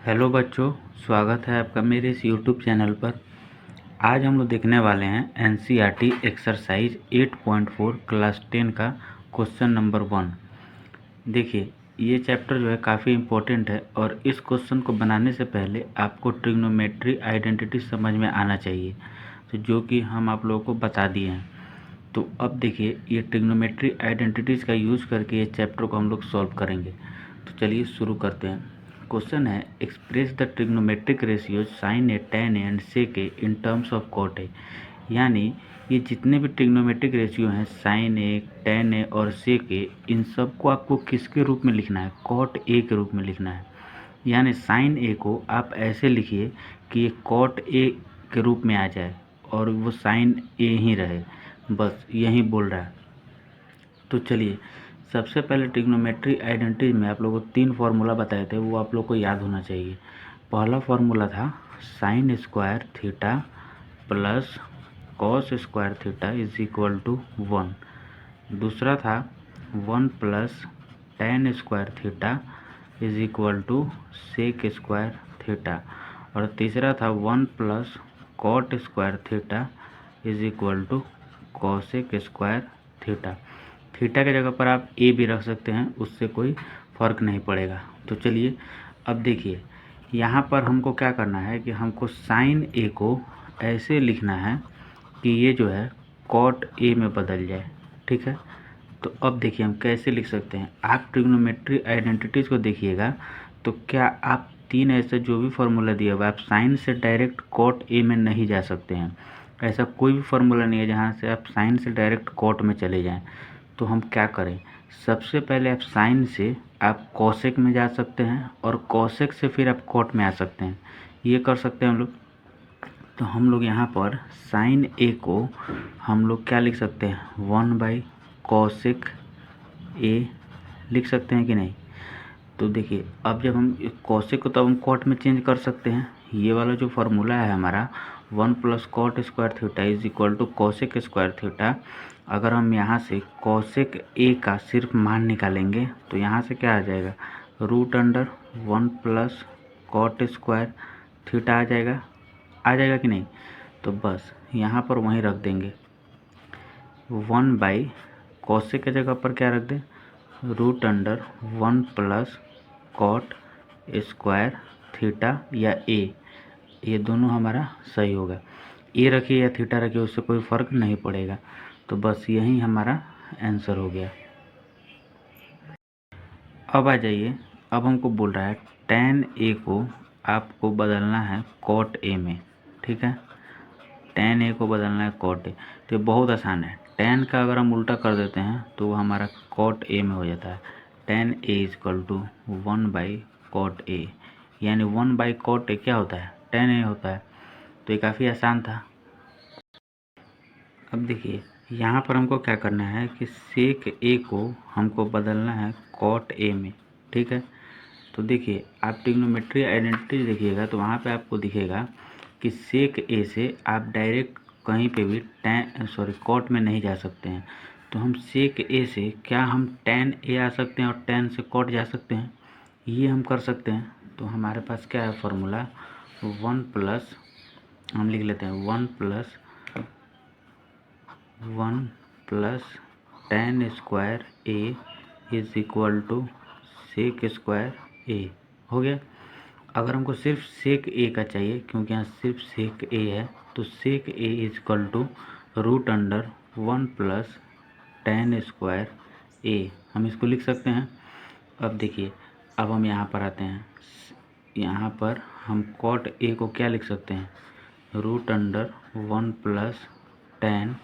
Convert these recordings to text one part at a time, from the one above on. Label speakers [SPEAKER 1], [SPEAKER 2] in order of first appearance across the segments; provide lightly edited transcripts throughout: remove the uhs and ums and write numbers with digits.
[SPEAKER 1] Hello बच्चों, स्वागत है आपका मेरे इस यूट्यूब चैनल पर। आज हम लोग देखने वाले हैं एनसीईआरटी एक्सरसाइज 8.4 क्लास 10 का क्वेश्चन नंबर 1। देखिए, ये चैप्टर जो है काफ़ी इम्पोर्टेंट है और इस क्वेश्चन को बनाने से पहले आपको ट्रिग्नोमेट्री आइडेंटिटी समझ में आना चाहिए, तो जो कि हम आप लोगों को बता दिए हैं। तो अब देखिए, ये ट्रिग्नोमेट्री आइडेंटिटीज़ का यूज़ करके ये चैप्टर को हम लोग सॉल्व करेंगे। तो चलिए शुरू करते हैं। क्वेश्चन है, express the trigonometric ratio sine A, tan A and sec A in terms of cot A. यानी ये जितने भी ट्रिग्नोमेट्रिक रेशियो हैं, साइन ए, टेन ए और सेक ए, इन सबको आपको किसके रूप में लिखना है? कॉट ए के रूप में लिखना है। यानी साइन ए को आप ऐसे लिखिए कि ये कॉट ए के रूप में आ जाए और वो साइन ए ही रहे, बस यही बोल रहा है। तो चलिए, सबसे पहले ट्रिग्नोमेट्री आइडेंटिटी में आप लोगों को 3 फार्मूला बताए थे, वो आप लोग को याद होना चाहिए। पहला फार्मूला था sine square theta plus cos square theta is equal to 1। दूसरा था 1 plus tan square theta is equal to sec square theta. और तीसरा था 1 plus cot square theta is equal to cosec square theta. Theta की जगह पर आप ए भी रख सकते हैं, उससे कोई फ़र्क नहीं पड़ेगा। तो चलिए, अब देखिए, यहाँ पर हमको क्या करना है कि हमको साइन ए को ऐसे लिखना है कि ये जो है कॉट ए में बदल जाए। ठीक है, तो अब देखिए हम कैसे लिख सकते हैं। आप ट्रिग्नोमेट्री आइडेंटिटीज़ को देखिएगा, तो क्या आप 3 ऐसे जो भी फार्मूला दिया हुआ है, आप साइन से डायरेक्ट कॉट ए में नहीं जा सकते हैं। ऐसा कोई भी फार्मूला नहीं है जहाँ से आप साइन से डायरेक्ट कॉट में चले जाएं। तो हम क्या करें, सबसे पहले आप साइन से आप कॉसेक में जा सकते हैं और कॉसेक से फिर आप कॉट में आ सकते हैं। ये कर सकते हैं हम लोग। तो हम लोग यहाँ पर साइन ए को हम लोग क्या लिख सकते हैं, 1/कॉसेक ए लिख सकते हैं कि नहीं। तो देखिए, अब जब हम कॉसेक को, तो हम कॉट में चेंज कर सकते हैं। ये वाला जो फार्मूला है हमारा 1 plus cot square theta is equal to cosec square theta, अगर हम यहाँ से कॉसेक ए का सिर्फ मान निकालेंगे तो यहाँ से क्या आ जाएगा, root under 1 plus cot square theta आ जाएगा कि नहीं। तो बस यहाँ पर वहीं रख देंगे, 1 कॉसेक की जगह पर क्या रख दें, root under 1 plus cot square theta या ए, ये दोनों हमारा सही होगा। ए रखिए या थीटा रखिए, उससे कोई फ़र्क नहीं पड़ेगा। तो बस यही हमारा आंसर हो गया। अब आ जाइए, अब हमको बोल रहा है टेन ए को आपको बदलना है कॉट ए में। ठीक है, टेन ए को बदलना है कॉट ए। तो ये बहुत आसान है। टेन का अगर हम उल्टा कर देते हैं तो वो हमारा कॉट ए में हो जाता है। टेन ए इजकल टू 1/कॉट ए, यानी 1/कॉट ए क्या होता है, टेन ए होता है। तो ये काफ़ी आसान था। अब देखिए, यहाँ पर हमको क्या करना है कि सेक ए को हमको बदलना है कॉट ए में। ठीक है, तो देखिए, आप ट्रिग्नोमेट्री आइडेंटिटी देखिएगा तो वहाँ पे आपको दिखेगा कि सेक ए से आप डायरेक्ट कहीं पे भी कॉट में नहीं जा सकते हैं। तो हम सेक ए से क्या हम टेन ए आ सकते हैं और टेन से कॉट जा सकते हैं, ये हम कर सकते हैं। तो हमारे पास क्या है फार्मूला, 1 प्लस, हम लिख लेते हैं 1 plus tan square A is equal to sec square A. हो गया। अगर हमको सिर्फ सेक ए का चाहिए, क्योंकि यहाँ सिर्फ सेक ए है, तो sec A is equal to root under 1 plus tan square A, हम इसको लिख सकते हैं। अब देखिए, अब हम यहाँ पर आते हैं। यहाँ पर हम कॉट ए को क्या लिख सकते हैं, root under 1 plus tan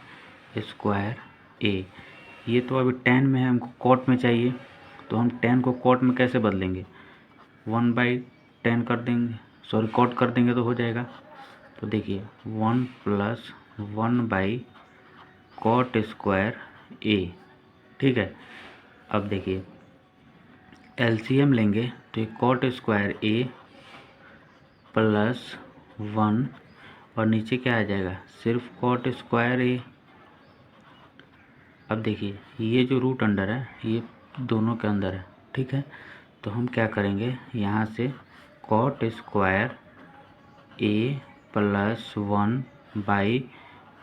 [SPEAKER 1] square A. ये तो अभी टेन में है, हमको कॉट में चाहिए। तो हम टेन को कॉट में कैसे बदलेंगे, 1/10 कर देंगे, कॉट कर देंगे तो हो जाएगा। तो देखिए 1 प्लस 1/कॉट स्क्वायर ए। ठीक है, अब देखिए एलसीएम लेंगे तो ये कॉट स्क्वायर ए प्लस 1 और नीचे क्या आ जाएगा, सिर्फ कॉट स्क्वायर ए। अब देखिए, ये जो रूट अंडर है ये दोनों के अंदर है। ठीक है, तो हम क्या करेंगे, यहाँ से cot square A plus 1 by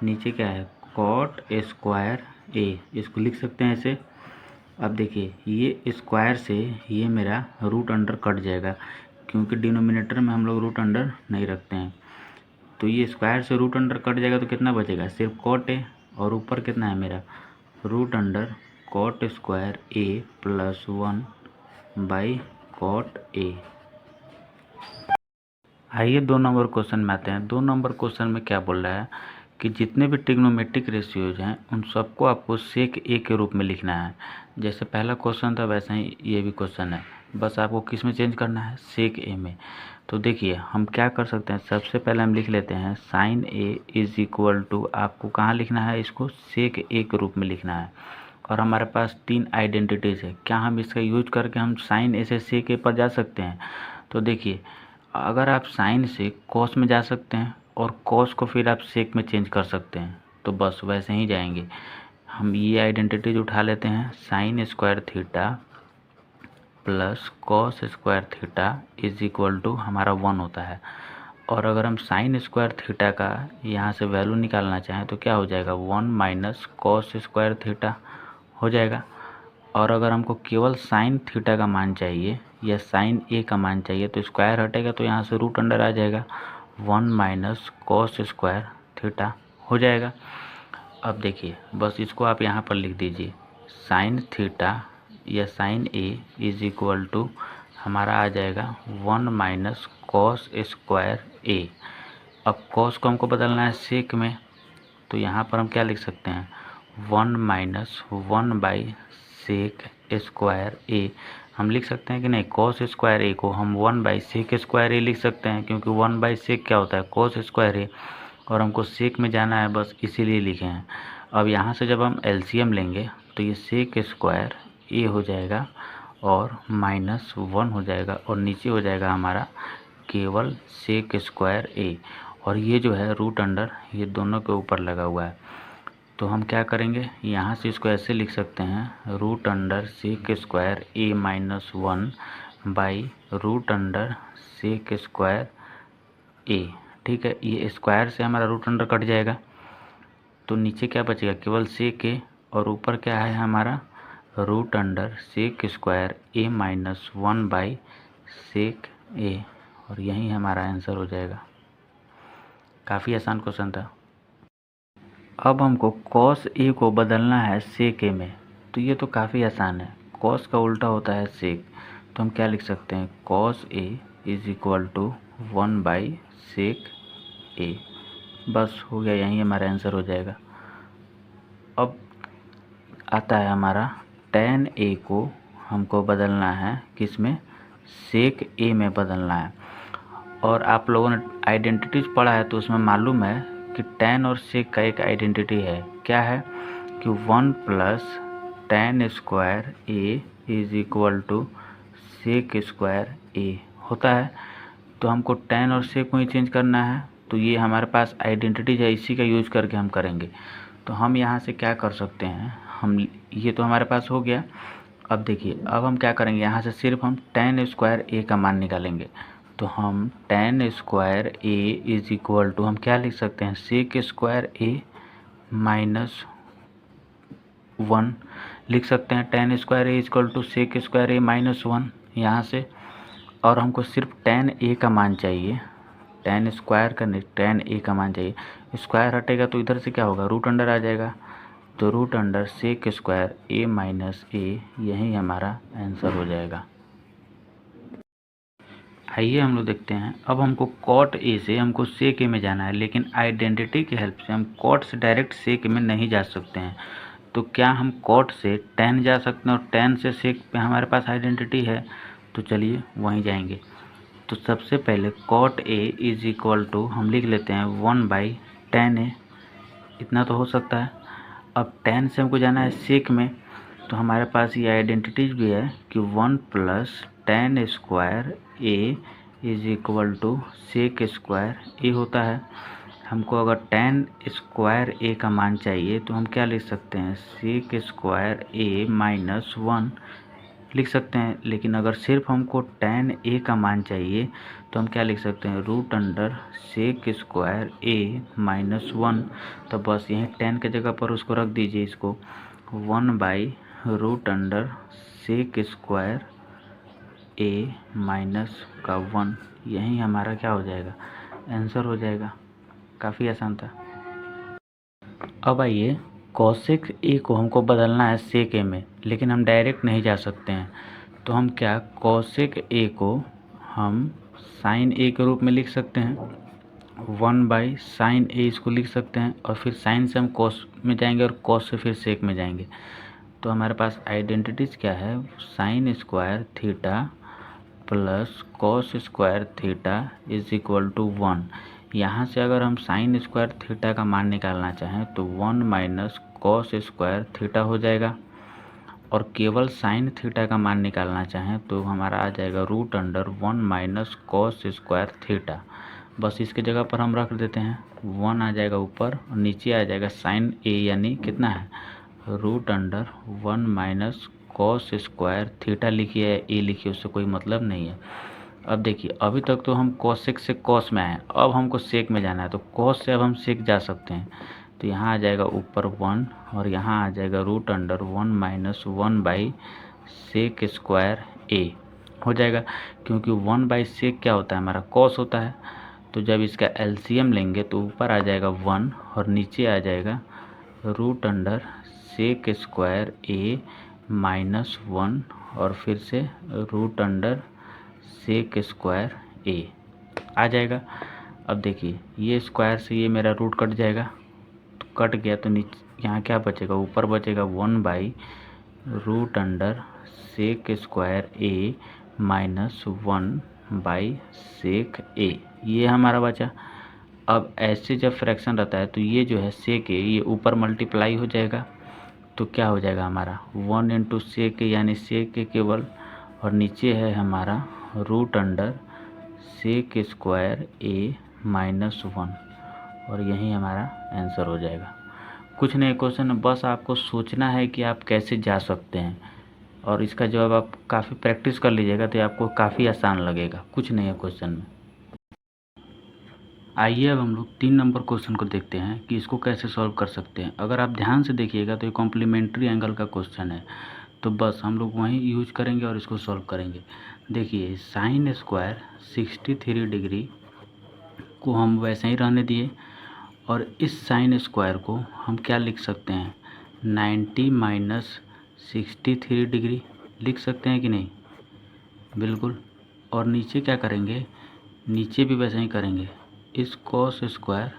[SPEAKER 1] नीचे क्या है कॉट स्क्वायर ए, इसको लिख सकते हैं ऐसे। अब देखिए ये स्क्वायर से ये मेरा रूट अंडर कट जाएगा, क्योंकि डिनोमिनेटर में हम लोग रूट अंडर नहीं रखते हैं। तो ये स्क्वायर से रूट अंडर कट जाएगा तो कितना बचेगा, सिर्फ कॉट ए, और ऊपर कितना है मेरा root under cot square A plus 1 by cot A. आइए 2 नंबर क्वेश्चन में आते हैं। 2 नंबर क्वेश्चन में क्या बोल रहा है कि जितने भी ट्रिग्नोमेट्रिक रेशियोज हैं उन सबको आपको सेक ए के रूप में लिखना है। जैसे पहला क्वेश्चन था वैसा ही ये भी क्वेश्चन है, बस आपको किस में चेंज करना है, सेक ए में। तो देखिए हम क्या कर सकते हैं, सबसे पहले हम लिख लेते हैं sine A is equal to, आपको कहाँ लिखना है, इसको सेक ए के रूप में लिखना है। और हमारे पास 3 आइडेंटिटीज़ है, क्या हम इसका यूज करके हम साइन ए से सेक ए पर जा सकते हैं। तो देखिए अगर आप साइन से कॉस में जा सकते हैं और कॉस को फिर आप सेक में चेंज कर सकते हैं, तो बस वैसे ही जाएंगे। हम ये आइडेंटिटीज उठा लेते हैं, sine square theta plus cos square theta is equal to हमारा 1 होता है। और अगर हम साइन स्क्वायर थीटा का यहाँ से वैल्यू निकालना चाहें तो क्या हो जाएगा 1 माइनस कॉस स्क्वायर थीटा हो जाएगा। और अगर हमको केवल साइन थीटा का मान चाहिए या साइन ए का मान चाहिए तो स्क्वायर हटेगा तो यहाँ से रूट अंडर आ जाएगा, 1 माइनस कॉस स्क्वायर थीटा हो जाएगा। अब देखिए बस इसको आप यहाँ पर लिख दीजिए, साइन थीटा या sine A is equal to हमारा आ जाएगा 1 माइनस कॉस स्क्वायर ए। अब कॉस को हमको बदलना है सेक में, तो यहाँ पर हम क्या लिख सकते हैं 1 minus 1 by sec square A. हम लिख सकते हैं कि नहीं, कॉस स्क्वायर ए को हम 1 बाई सेक स्क्वायर ए लिख सकते हैं, क्योंकि 1 बाई सेक क्या होता है कॉस स्क्वायर ए, और हमको सेक में जाना है बस इसीलिए लिखे हैं। अब यहाँ से जब हम एलसीएम लेंगे तो ये सेक स्क्वायर ए हो जाएगा और माइनस 1 हो जाएगा और नीचे हो जाएगा हमारा केवल सेक स्क्वायर ए, और ये जो है रूट अंडर ये दोनों के ऊपर लगा हुआ है। तो हम क्या करेंगे, यहाँ से इसको ऐसे लिख सकते हैं root under sec square A minus 1 by root under sec square A. ठीक है, ये स्क्वायर से हमारा रूट अंडर कट जाएगा तो नीचे क्या बचेगा केवल सेक ए, और ऊपर क्या है हमारा root under sec square A minus 1 by sec A, और यही हमारा आंसर हो जाएगा। काफ़ी आसान क्वेश्चन था। अब हमको कॉस ए को बदलना है सेक ए में, तो ये तो काफ़ी आसान है, कॉस का उल्टा होता है सेक। तो हम क्या लिख सकते हैं cos A is equal to 1 by sec A, बस हो गया, यही हमारा आंसर हो जाएगा। अब आता है हमारा tan ए को हमको बदलना है किस में, सेक ए में बदलना है। और आप लोगों ने आइडेंटिटीज पढ़ा है तो उसमें मालूम है कि tan और सेक का एक आइडेंटिटी है, क्या है कि 1 plus tan square A is equal to sec square A होता है। तो हमको tan और सेक को ही चेंज करना है, तो ये हमारे पास आइडेंटिटीज है, इसी का यूज करके हम करेंगे। तो हम यहाँ से क्या कर सकते हैं, हम ये तो हमारे पास हो गया। अब देखिए अब हम क्या करेंगे, यहाँ से सिर्फ हम tan स्क्वायर ए का मान निकालेंगे। तो हम tan square A is equal to हम क्या लिख सकते हैं सेक स्क्वायर ए माइनस 1 लिख सकते हैं, tan square A equal to sec square A minus 1 यहाँ से। और हमको सिर्फ tan ए का मान चाहिए, tan स्क्वायर का नहीं tan ए का मान चाहिए। स्क्वायर हटेगा तो इधर से क्या होगा रूट अंडर आ जाएगा, तो root under sec square A minus ए, यही हमारा आंसर हो जाएगा। आइए हम लोग देखते हैं, अब हमको कॉट ए से हमको सेक ए में जाना है, लेकिन आइडेंटिटी की हेल्प से हम कॉट से डायरेक्ट सेक में नहीं जा सकते हैं। तो क्या हम कॉट से tan जा सकते हैं, और tan से सेक पे हमारे पास आइडेंटिटी है, तो चलिए वहीं जाएंगे। तो सबसे पहले cot A is equal to हम लिख लेते हैं 1 बाई tan ए, इतना तो हो सकता है। अब tan से हमको जाना है सेक में, तो हमारे पास ये आइडेंटिटीज भी है कि 1 plus tan square A is equal to sec square A होता है। हमको अगर tan स्क्वायर ए का मान चाहिए तो हम क्या लिख सकते हैं सेक स्क्वायर ए माइनस 1 लिख सकते हैं। लेकिन अगर सिर्फ हमको tan a का मान चाहिए तो हम क्या लिख सकते हैं, root under sec square a minus 1। तो बस यहीं tan के जगह पर उसको रख दीजिए, इसको 1 by root under sec square a minus का 1, यही हमारा क्या हो जाएगा, आंसर हो जाएगा। काफ़ी आसान था। अब आइए कॉसेक ए को हमको बदलना है सेक ए में, लेकिन हम डायरेक्ट नहीं जा सकते हैं। तो हम क्या, कॉसेक ए को हम साइन ए के रूप में लिख सकते हैं, 1 बाई साइन ए इसको लिख सकते हैं, और फिर साइन से हम कॉस में जाएंगे और कॉस से फिर सेक में जाएंगे। तो हमारे पास आइडेंटिटीज क्या है, sine square theta plus cos square theta is equal to 1। यहाँ से अगर हम साइन स्क्वायर थीटा का मान निकालना चाहें तो 1 माइनस कॉस स्क्वायर थीटा हो जाएगा, और केवल साइन थीटा का मान निकालना चाहें तो हमारा आ जाएगा root under 1 minus cos square theta. बस इसके जगह पर हम रख देते हैं, 1 आ जाएगा ऊपर और नीचे आ जाएगा साइन ए, यानी कितना है, root under 1 minus cos square theta लिखिए, ए लिखिए, उससे कोई मतलब नहीं है। अब देखिए, अभी तक तो हम कॉसेक से कॉस में आए, अब हमको सेक में जाना है, तो कॉस से अब हम सेक जा सकते हैं। तो यहाँ आ जाएगा ऊपर 1 और यहाँ आ जाएगा root under 1 minus 1 by sec square A हो जाएगा, क्योंकि 1 बाई सेक क्या होता है, हमारा कॉस होता है। तो जब इसका एलसीएम लेंगे तो ऊपर आ जाएगा 1 और नीचे आ जाएगा root under sec square A minus 1 और फिर से रूट अंडर सेक स्क्वायर ए आ जाएगा। अब देखिए, ये स्क्वायर से ये मेरा रूट कट जाएगा, तो कट गया तो नीचे यहाँ क्या बचेगा, ऊपर बचेगा 1 by root under sec square A minus 1 by sec A, ये हमारा बचा। अब ऐसे जब फ्रैक्शन रहता है तो ये जो है सेक ए, ये ऊपर मल्टीप्लाई हो जाएगा, तो क्या हो जाएगा हमारा 1 इंटू सेक ए, यानी सेक ए केवल, और नीचे है हमारा root under sec square A minus 1, और यही हमारा आंसर हो जाएगा। कुछ नहीं क्वेश्चन, बस आपको सोचना है कि आप कैसे जा सकते हैं, और इसका जवाब आप काफ़ी प्रैक्टिस कर लीजिएगा तो आपको काफ़ी आसान लगेगा। कुछ नहीं है क्वेश्चन में। आइए अब हम लोग 3 नंबर क्वेश्चन को देखते हैं कि इसको कैसे सॉल्व कर सकते हैं। अगर आप ध्यान से देखिएगा तो ये कॉम्प्लीमेंट्री एंगल का क्वेश्चन है, तो बस हम लोग वहीं यूज करेंगे और इसको सॉल्व करेंगे। देखिए, साइन स्क्वायर 63 डिग्री को हम वैसे ही रहने दिए, और इस साइन स्क्वायर को हम क्या लिख सकते हैं, 90 माइनस 63 डिग्री लिख सकते हैं कि नहीं, बिल्कुल। और नीचे क्या करेंगे, नीचे भी वैसे ही करेंगे, इस कॉस स्क्वायर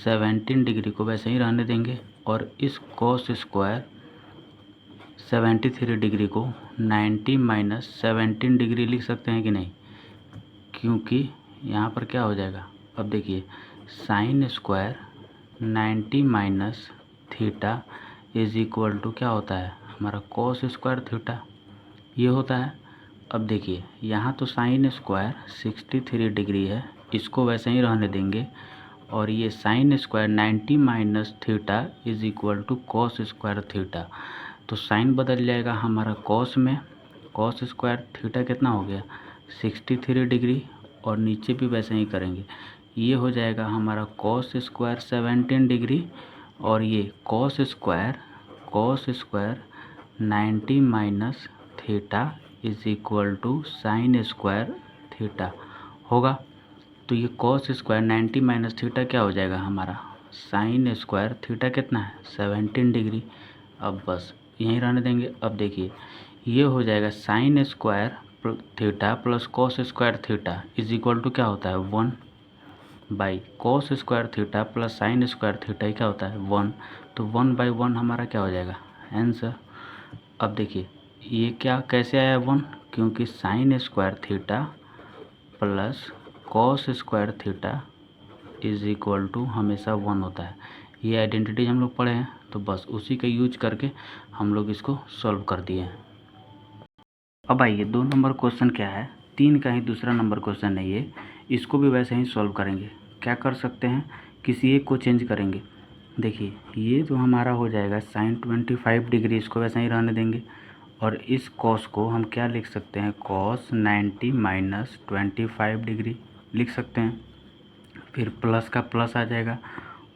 [SPEAKER 1] 17 डिग्री को वैसे ही रहने देंगे, और इस कॉस स्क्वायर 73 डिग्री को 90 माइनस 17 डिग्री लिख सकते हैं कि नहीं, क्योंकि यहाँ पर क्या हो जाएगा, अब देखिए, sine square 90 minus theta is equal to क्या होता है, हमारा कॉस स्क्वायर थीटा, ये होता है। अब देखिए, यहाँ तो साइन स्क्वायर 63 डिग्री है, इसको वैसे ही रहने देंगे, और ये sine square 90 minus theta is equal to cos square theta, तो साइन बदल जाएगा हमारा कॉस में, कॉस स्क्वायर थीटा कितना हो गया 63 डिग्री, और नीचे भी वैसे ही करेंगे, ये हो जाएगा हमारा कॉस स्क्वायर 17 डिग्री, और ये cos square 90 minus theta is equal to sine square theta होगा। तो ये कॉस स्क्वायर 90 माइनस थीटा क्या हो जाएगा हमारा साइन स्क्वायर थीटा कितना है 17 डिग्री। अब बस यहीं रहने देंगे। अब देखिए, ये हो जाएगा sine square theta plus cos square theta is equal to क्या होता है 1 by cos square theta plus sine square theta क्या होता है 1, तो 1 बाई 1 हमारा क्या हो जाएगा आंसर। अब देखिए, ये क्या कैसे आया 1, क्योंकि sine square theta plus cos square theta is equal to हमेशा 1 होता है। ये आइडेंटिटी हम लोग पढ़े हैं, तो बस उसी का यूज करके हम लोग इसको सॉल्व कर दिए हैं। अब आइए 2 नंबर क्वेश्चन क्या है, 3 का ही दूसरा नंबर क्वेश्चन है ये, इसको भी वैसे ही सॉल्व करेंगे। क्या कर सकते हैं, किसी एक को चेंज करेंगे। देखिए, ये जो हमारा हो जाएगा साइन 25 डिग्री, इसको वैसे ही रहने देंगे, और इस कॉस को हम क्या लिख सकते हैं, कॉस 90 माइनस 25 डिग्री लिख सकते हैं। फिर प्लस का प्लस आ जाएगा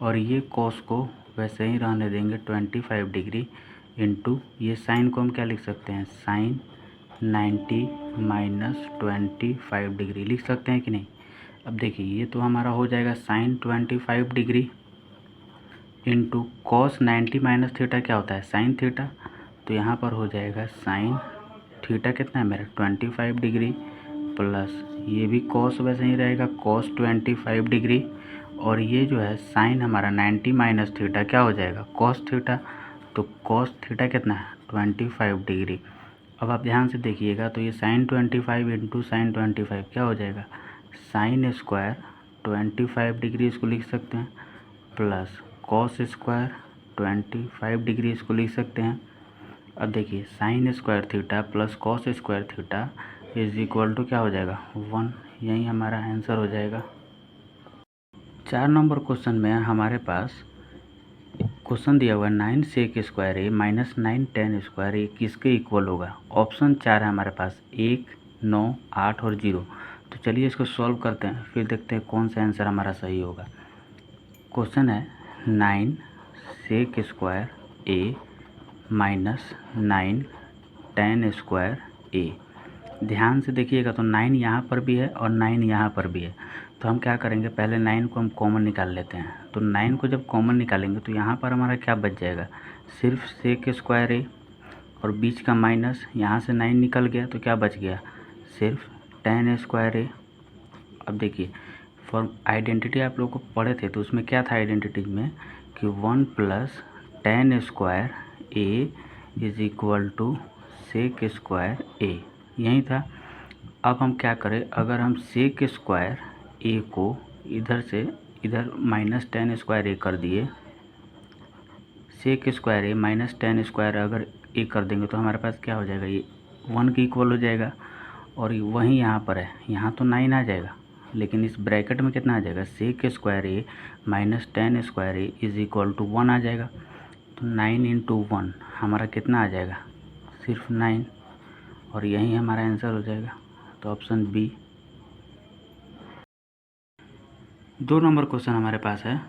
[SPEAKER 1] और ये कॉस को वैसे ही रहने देंगे 25 डिग्री इंटू ये साइन को हम क्या लिख सकते हैं, साइन 90 माइनस 25 डिग्री लिख सकते हैं कि नहीं। अब देखिए ये तो हमारा हो जाएगा sine 25 degree into cos 90 minus theta क्या होता है, साइन थीटा। तो यहाँ पर हो जाएगा साइन थीटा कितना है मेरा 25 डिग्री प्लस ये भी कॉस वैसे ही रहेगा कॉस 25 डिग्री और ये जो है साइन हमारा 90 माइनस थीटा क्या हो जाएगा, कॉस थीटा। तो कॉस थीटा कितना है 25 डिग्री। अब आप ध्यान से देखिएगा तो ये साइन 25 इंटू साइन 25 क्या हो जाएगा, साइन स्क्वायर 25 डिग्री इसको लिख सकते हैं प्लस कॉस स्क्वायर 25 डिग्री इसको लिख सकते हैं। अब देखिए sine square theta plus cos square theta is equal to क्या हो जाएगा 1, यही हमारा आंसर हो जाएगा। 4 नंबर क्वेश्चन में हमारे पास क्वेश्चन दिया हुआ है 9 सेक square A minus 9 ten square A किसके इक्वल होगा। ऑप्शन 4 है हमारे पास 1, 9, 8 और 0। तो चलिए इसको सॉल्व करते हैं फिर देखते हैं कौन सा आंसर हमारा सही होगा। क्वेश्चन है 9 सेक square A minus 9 ten square ए। ध्यान से देखिएगा तो 9 यहाँ पर भी है और 9 यहाँ पर भी है। तो हम क्या करेंगे, पहले 9 को हम कॉमन निकाल लेते हैं। तो 9 को जब कॉमन निकालेंगे तो यहाँ पर हमारा क्या बच जाएगा, सिर्फ सेक स्क्वायर ए और बीच का माइनस, यहाँ से 9 निकल गया तो क्या बच गया, सिर्फ टेन स्क्वायर ए। अब देखिए फॉर आइडेंटिटी आप लोग को पढ़े थे तो उसमें क्या था आइडेंटिटी में कि 1 plus tan square A is equal to sec square A, यही था। अब हम क्या करें, अगर हम सेक स्क्वायर ए को इधर से इधर माइनस टेन स्क्वायर ए कर दिए, सेक square A minus tan square अगर ए कर देंगे तो हमारे पास क्या हो जाएगा, ये 1 के इक्वल हो जाएगा। और वहीं यहाँ पर है, यहाँ तो 9 आ जाएगा लेकिन इस ब्रैकेट में कितना आ जाएगा, sec square A minus tan square A is equal to 1 आ जाएगा। तो 9 इंटू 1 हमारा कितना आ जाएगा, सिर्फ 9 और यही हमारा आंसर हो जाएगा। तो ऑप्शन बी। 2 नंबर क्वेश्चन हमारे पास है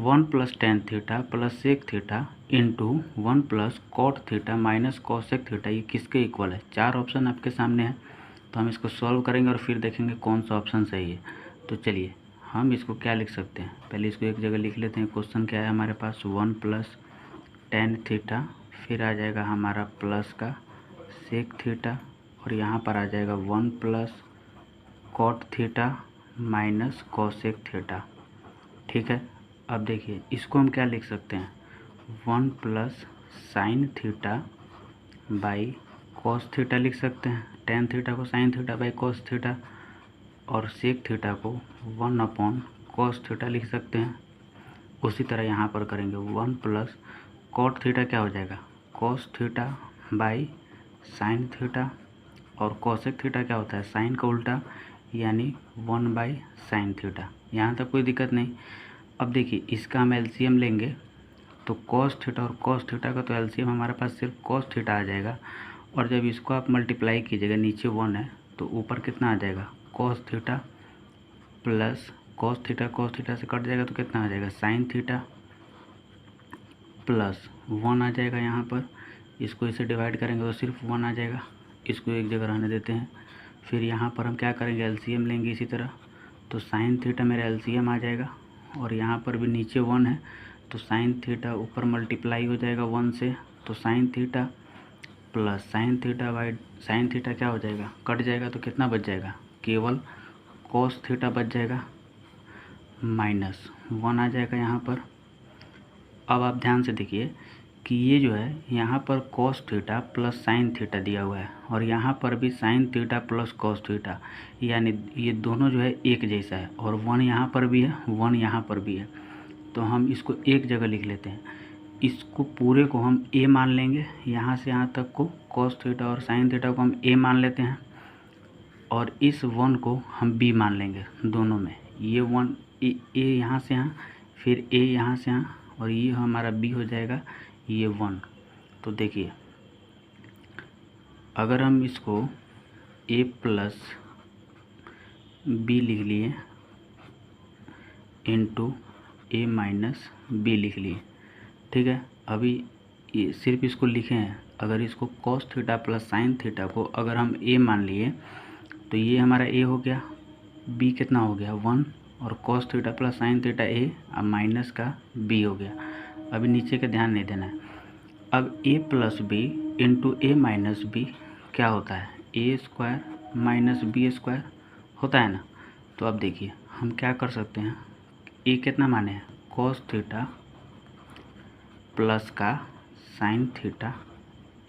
[SPEAKER 1] 1 plus tan theta plus sec theta into 1 plus cot theta minus cosec theta ये किसके इक्वल है। 4 ऑप्शन आपके सामने है तो हम इसको सॉल्व करेंगे और फिर देखेंगे कौन सा ऑप्शन सही है। तो चलिए हम इसको क्या लिख सकते हैं, पहले इसको एक जगह लिख लेते हैं। क्वेश्चन क्या है हमारे पास, 1 प्लस टेन थीटा, फिर आ जाएगा हमारा प्लस का सेक थीटा और यहाँ पर आ जाएगा 1 plus cot theta minus cosec theta. ठीक है, अब देखिए इसको हम क्या लिख सकते हैं, 1 plus sine theta by cos theta लिख सकते हैं। टेन थीटा को sine theta by cos theta और सेक थीटा को 1 अपॉन कॉस थीटा लिख सकते हैं। उसी तरह यहाँ पर करेंगे 1 प्लस कॉट थीटा क्या हो जाएगा, cos theta by sine theta और कॉसेक थीटा क्या होता है, साइन का उल्टा यानी 1 बाई साइन थीटा। यहाँ तक कोई दिक्कत नहीं। अब देखिए इसका हम एलसीएम लेंगे तो कॉस थीटा और कॉस थीटा का तो एलसीएम हमारे पास सिर्फ कॉस थीटा आ जाएगा और जब इसको आप मल्टीप्लाई कीजिएगा, नीचे 1 है तो ऊपर कितना आ जाएगा, cos theta plus cos theta से कट जाएगा तो कितना आ जाएगा, साइन थीटा प्लस 1 आ जाएगा। यहाँ पर इसको इसे डिवाइड करेंगे तो सिर्फ 1 आ जाएगा, इसको एक जगह रहने देते हैं। फिर यहाँ पर हम क्या करेंगे, एलसीएम लेंगे इसी तरह। तो साइन थीटा मेरा एलसीएम आ जाएगा और यहाँ पर भी नीचे 1 है तो साइन थीटा ऊपर मल्टीप्लाई हो जाएगा 1 से, तो sine theta plus sine theta by sine theta क्या हो जाएगा, कट जाएगा तो कितना बच जाएगा, केवल कॉस थीटा बच जाएगा माइनस 1 आ जाएगा यहाँ पर। अब आप ध्यान से देखिए कि ये जो है यहाँ पर cos theta plus sine theta दिया हुआ है और यहाँ पर भी sine theta plus cos theta, यानी ये दोनों जो है एक जैसा है और 1 यहाँ पर भी है 1 यहाँ पर भी है। तो हम इसको एक जगह लिख लेते हैं, इसको पूरे को हम a मान लेंगे, यहाँ से यहाँ तक को कॉस थीटा और साइन थीटा को हम a मान लेते हैं और इस 1 को हम b मान लेंगे दोनों में। ये 1 a यहाँ से यहाँ, फिर a यहाँ से यहाँ और ये हमारा b हो जाएगा ये 1। तो देखिए अगर हम इसको a प्लस बी लिख लिए इंटू a माइनस बी लिख लिए, ठीक है। अभी ये सिर्फ इसको लिखे हैं, अगर इसको cos theta plus sine theta को अगर हम a मान लिए तो ये हमारा a हो गया, b कितना हो गया 1, और cos theta plus sine theta a अब माइनस का b हो गया। अभी नीचे का ध्यान नहीं देना है। अब a plus B into A minus B क्या होता है, A square minus B square होता है ना। तो अब देखिए हम क्या कर सकते हैं, ए कितना माने हैं cos थीटा प्लस का साइन थीटा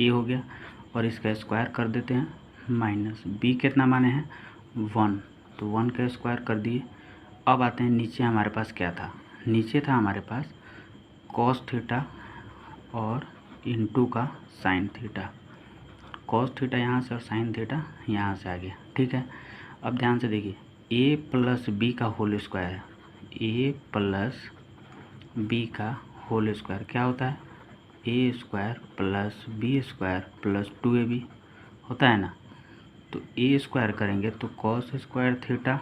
[SPEAKER 1] ए हो गया, और इसका स्क्वायर कर देते हैं माइनस बी कितना माने हैं 1, तो 1 का स्क्वायर कर दिए। अब आते हैं नीचे हमारे पास क्या था, नीचे था हमारे पास cos थीटा और इंटू का साइन थीटा, cos थीटा यहाँ से और साइन थीटा यहाँ से आ गया, ठीक है। अब ध्यान से देखिए a प्लस बी का होल स्क्वायर है, a प्लस बी का होल स्क्वायर क्या होता है, A square plus B square plus 2ab होता है ना। तो ए स्क्वायर करेंगे तो cos square theta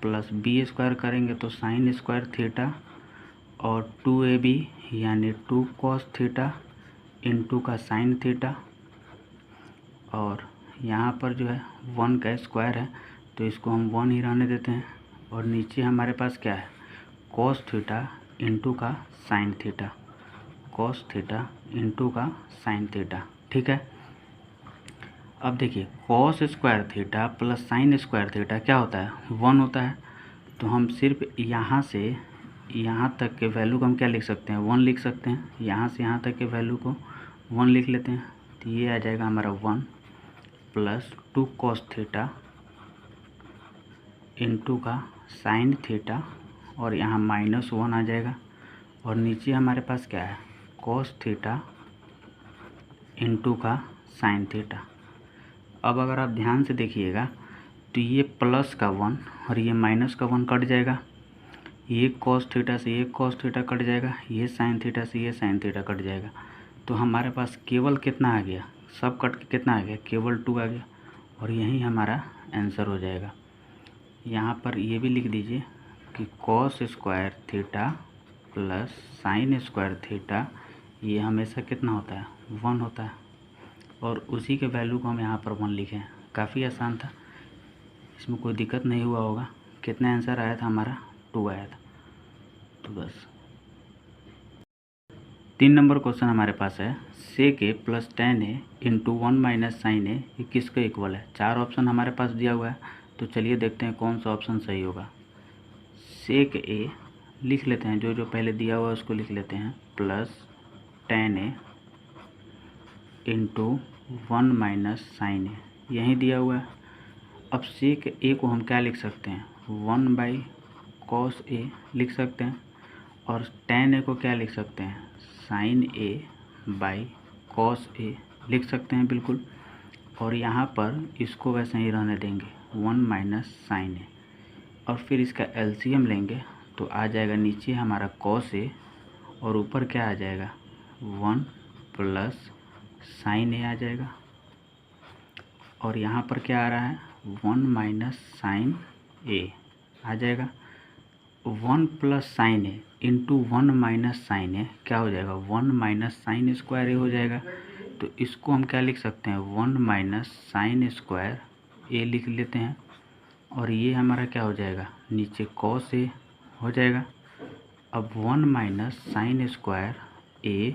[SPEAKER 1] plus B square करेंगे तो साइन स्क्वायर थीटा, और 2ab यानी 2 cos थीटा इंटू का साइन थीटा, और यहाँ पर जो है 1 का स्क्वायर है तो इसको हम 1 ही रहने देते हैं, और नीचे हमारे पास क्या है cos थीटा इंटू का sine theta, cos theta into का साइन थीटा, ठीक है। अब देखिए cos square theta plus sine square theta क्या होता है 1 होता है, तो हम सिर्फ यहाँ से यहाँ तक के वैल्यू को हम क्या लिख सकते हैं 1 लिख सकते हैं, यहाँ से यहाँ तक के वैल्यू को 1 लिख लेते हैं। तो ये आ जाएगा हमारा 1 प्लस 2 cos थीटा इंटू का साइन थीटा, और यहाँ माइनस 1 आ जाएगा, और नीचे हमारे पास क्या है cos थीटा इंटू का साइन थीटा। अब अगर आप ध्यान से देखिएगा तो ये प्लस का 1 और ये माइनस का 1 कट जाएगा, ये cos थीटा से ये cos थीटा कट जाएगा, ये साइन थीटा से ये साइन थीटा कट जाएगा। तो हमारे पास केवल कितना आ गया, सब कट के कितना आ गया केवल 2 आ गया, और यही हमारा आंसर हो जाएगा। यहाँ पर ये भी लिख दीजिए कि cos square theta plus sine square theta ये हमेशा कितना होता है 1 होता है, और उसी के वैल्यू को हम यहाँ पर 1 लिखे हैं। काफ़ी आसान था, इसमें कोई दिक्कत नहीं हुआ होगा। कितना आंसर आया था हमारा 2 आया था। तो बस 3 नंबर क्वेश्चन हमारे पास है, सेक ए प्लस टेन ए इंटू 1 माइनस साइन ए ये किसके इक्वल है। 4 ऑप्शन हमारे पास दिया हुआ है, तो चलिए देखते हैं कौन सा ऑप्शन सही होगा। सेक ए लिख लेते हैं, जो पहले दिया हुआ है उसको लिख लेते हैं, प्लस टेन ए इंटू 1 माइनस साइन ए यही दिया हुआ है। अब सेक ए को हम क्या लिख सकते हैं 1 बाई कॉस ए लिख सकते हैं, और टेन ए को क्या लिख सकते हैं sine A by cos A लिख सकते हैं बिल्कुल। और यहाँ पर इसको वैसे ही रहने देंगे 1 माइनस साइन ए, और फिर इसका एलसीएम लेंगे तो आ जाएगा नीचे हमारा कॉस ए, और ऊपर क्या आ जाएगा 1 प्लस साइन ए आ जाएगा, और यहाँ पर क्या आ रहा है 1 माइनस साइन ए आ जाएगा। 1 प्लस साइन ए इंटू 1 माइनस साइन ए क्या हो जाएगा 1 माइनस साइन स्क्वायर ए हो जाएगा। तो इसको हम क्या लिख सकते हैं 1 माइनस साइन स्क्वायर ए लिख लेते हैं, और ये हमारा क्या हो जाएगा नीचे कॉस ए हो जाएगा। अब 1 माइनस साइन स्क्वायर ए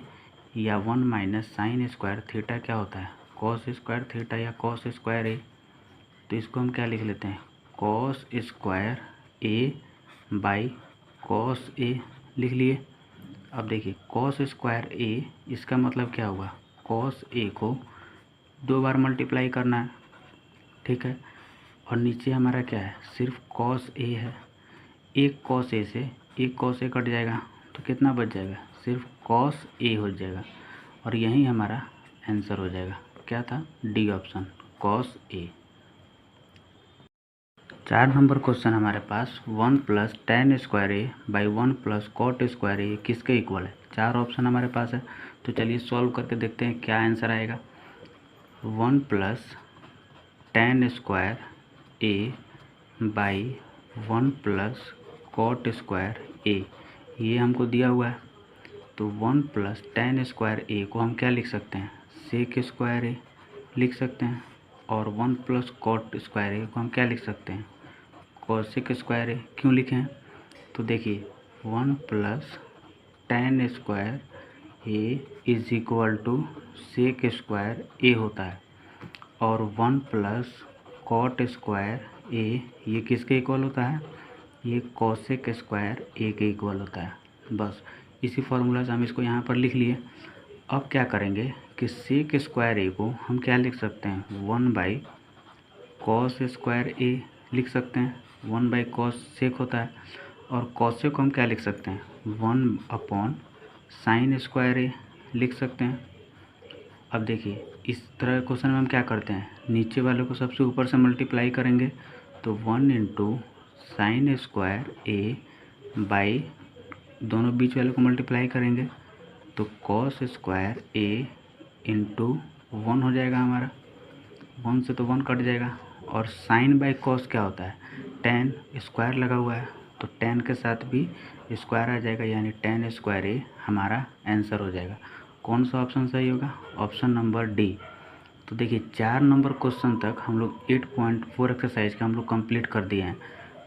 [SPEAKER 1] या 1 माइनस साइन स्क्वायर थीटा क्या होता है कॉस स्क्वायर थीटा या कॉस स्क्वायर ए, तो इसको हम क्या लिख लेते हैं cos square A by cos A लिख लिए। अब देखिए कॉस स्क्वायर ए इसका मतलब क्या हुआ कॉस ए को 2 बार मल्टीप्लाई करना है, ठीक है। और नीचे हमारा क्या है सिर्फ कॉस ए है, एक कॉस ए से एक कॉस ए कट जाएगा तो कितना बच जाएगा सिर्फ कॉस ए हो जाएगा, और यही हमारा आंसर हो जाएगा। क्या था D option cos A. 4 number question हमारे पास 1 plus tan square A by 1 plus cot square A किसके इक्वल है। 4 ऑप्शन हमारे पास है, तो चलिए सॉल्व करके देखते हैं क्या आंसर आएगा। 1 plus tan square A by 1 plus cot square A, ये हमको दिया हुआ है। तो 1 प्लस tan स्क्वायर ए को हम क्या लिख सकते हैं, सेक स्क्वायर ए लिख सकते हैं। और 1 प्लस कॉट स्क्वायर ए को हम क्या लिख सकते हैं, कोसेक स्क्वायर ए। क्यों लिखें, तो देखिए 1 plus tan square A is equal to sec square A होता है, और 1 प्लस कॉट स्क्वायर ए ये किसके इक्वल होता है, ये कोसेक स्क्वायर ए के इक्वल होता है। बस इसी फार्मूला से हम इसको यहाँ पर लिख लिए। अब क्या करेंगे कि सेक स्क्वायर ए को हम क्या लिख सकते हैं, 1 बाई कॉस स्क्वायर ए लिख सकते हैं। 1 बाई कॉस सेक होता है, और कॉसेक को हम क्या लिख सकते हैं, 1 अपॉन साइन स्क्वायर ए लिख सकते हैं। अब देखिए इस तरह क्वेश्चन में हम क्या करते हैं, नीचे वाले को सबसे ऊपर से मल्टीप्लाई करेंगे, तो 1 into sine square A by दोनों बीच वाले को मल्टीप्लाई करेंगे, तो कॉस स्क्वायर ए इंटू 1 हो जाएगा हमारा, 1 से तो 1 कट जाएगा। और साइन बाई कॉस क्या होता है, tan स्क्वायर लगा हुआ है, तो tan के साथ भी स्क्वायर आ जाएगा, यानी tan स्क्वायर ए हमारा आंसर हो जाएगा। कौन सा ऑप्शन सही होगा, ऑप्शन नंबर डी। तो देखिए 4 नंबर क्वेश्चन तक हम लोग 8.4 एक्सरसाइज का हम लोग कंप्लीट कर दिए हैं।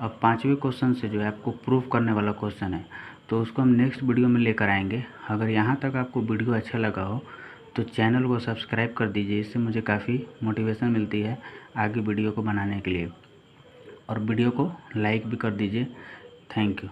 [SPEAKER 1] अब 5वें क्वेश्चन से जो है आपको प्रूफ करने वाला क्वेश्चन है, तो उसको हम नेक्स्ट वीडियो में लेकर आएंगे। अगर यहाँ तक आपको वीडियो अच्छा लगा हो तो चैनल को सब्सक्राइब कर दीजिए, इससे मुझे काफ़ी मोटिवेशन मिलती है आगे वीडियो को बनाने के लिए, और वीडियो को लाइक भी कर दीजिए। Thank you.